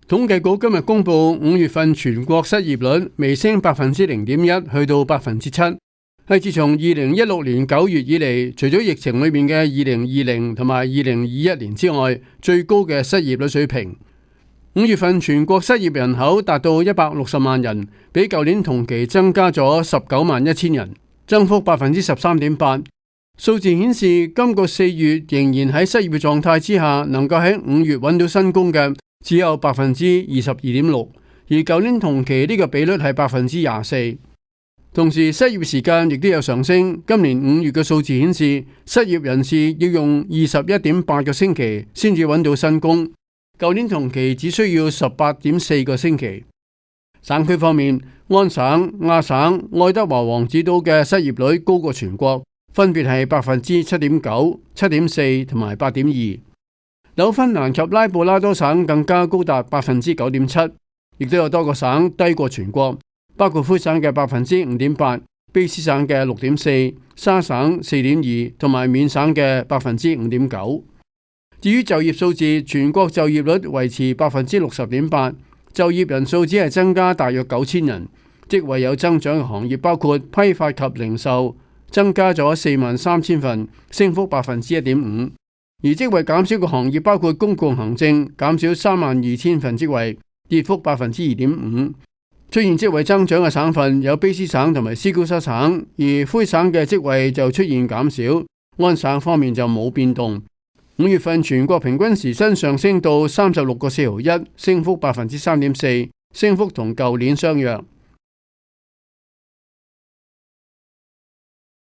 統計局今日公布5月份全國失業率微升0.1%，去到7%，係自從2016年9月以嚟，除咗疫情裏面嘅2020同埋2021年之外，最高嘅失業率水平。5月份全國失業人口達到160萬人，比舊年同期增加咗19萬1千人，增幅13.8%。數字顯示，今個4月仍然喺失業嘅狀態之下，能夠喺5月揾到新工嘅只有22.6%，而舊年同期呢個比率係24%。同時失業時間亦都有上升，今年5月嘅數字顯示，失業人士要用21.8個星期先至揾到新工，舊年同期只需要18.4個星期。省區方面，安省、亞省、愛德華王子島嘅失業率高過全國，分別係7.9%、7.4%同埋8.2%。紐芬蘭及拉布拉多省更加高達9.7%，亦都有多個省低過全國，包括魁省嘅5.8%、卑詩省嘅6.4%、沙省4.2%同埋緬省嘅5.9%。至於就業數字，全國就業率維持60.8%，就業人數只係增加大約9000人，職位有增長嘅行業包括批發及零售，增加咗43000份，升幅1.5%。而職位減少嘅行業包括公共行政，減少32000份職位，跌幅2.5%。出現職位增長嘅省份有卑詩省同埋斯高瑟省，而魁省嘅職位就出現減少。安省方面就冇變動。5月份全國平均時薪上升到36.4毫1，升幅3.4%，升幅同舊年相若。